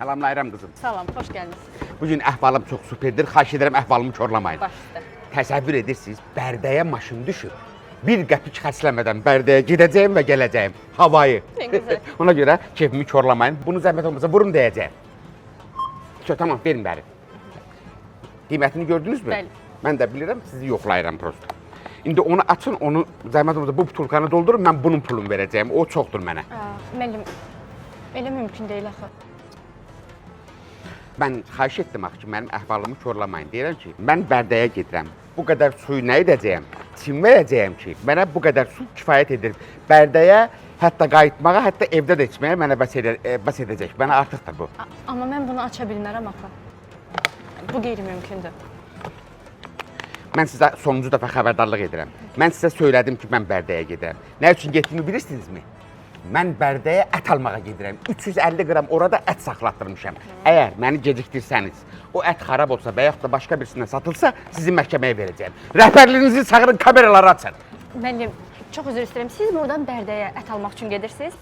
Salamlayıram qızım. Salam, xoş gəldiniz. Bugün əhvalım çox superdir. Xahiş edirəm əhvalımı korlamayın. Baş üstə. Təsəvvür edirsiniz, Bərdəyə maşın düşüb. Bir qəpik xərcləmədən Bərdəyə gedəcəyim və gələcəyim. Havayı. Ne güzel. Ona görə keyfimi korlamayın. Bunu zəhmət olmasa vurun deyəcəyim. Tamam, verin bəri. Qiymətini gördünüzmü? Bəli. Mən də bilirəm, sizi yoxlayıram prosto. İndi onu açın, onu zəhmət olmasa bu butulkanı doldurun, mən bunun pulunu verəcəyim. O çoxdur mənə. Müəllim, elə mümkün deyil axı. Mən xahiş etdim axı ki, mənim əhvalımı korlamayın. Deyirəm ki, mən Bərdəyə gedirəm. Bu qədər suyu nə edəcəyəm? Çinməyəcəyəm ki, mənə bu qədər su kifayət edir. Bərdəyə hətta qayıtmağa, hətta evdə də içməyə mənə bəs edəcək. Mənə artıqdır bu. Amma mən bunu aça bilmərəm axı. Bu qeyri-mümkündür. Mən sizə sonuncu dəfə xəbərdarlıq edirəm. Mən sizə söylədim ki, mən Bərdəyə gedirəm. Nə üçün getdiyimi bilirsinizmi? Mən Bərdəyə ət almağa gedirəm. 350 qram orada ət saxlatdırmışam. Əgər məni gecikdirsəniz, o ət xarab olsa və yaxud da başqa birisindən satılsa, sizi məhkəməyə verəcəyəm. Rəhbərliyinizi çağırın, kameraları açın. Müəllim, çox üzr istəyirəm. Siz buradan Bərdəyə ət almaq üçün gedirsiniz?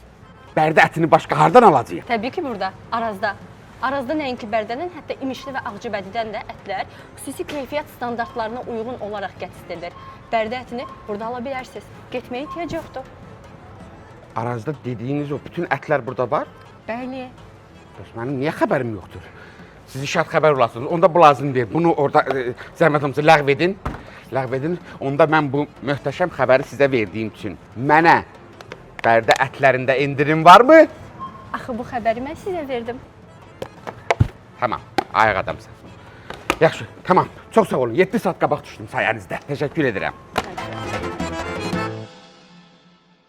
Bərdə ətini başqa hardan alacağıq? Təbii ki, burada, Arazda. Arazda nəinki Bərdənin, hətta İmişli və Ağcabədidən də ətlər xüsusi keyfiyyət standartlarına uyğun olaraq gətirdilir. Bərdə ətini burada ala bilərsiniz. Getməyə ehtiyac yoxdur. Arazda dediyiniz o bütün ətlər burada var. Bəli. Bəs mənim niyə xəbərim yoxdur? Siz şart xəbər olasınız. Onda bu lazım deyil. Bunu orada zəhmət olmasa ləğv edin. Ləğv edin. Onda mən bu möhtəşəm xəbəri sizə verdiyim üçün mənə Bərdə ətlərində indirim varmı? Axı bu xəbəri mən sizə verdim. Tamam, ayaq adamsan. Yaxşı, tamam. Çox sağ olun. 7 saat qabaq düşdüm sayənizdə. Təşəkkür edirəm.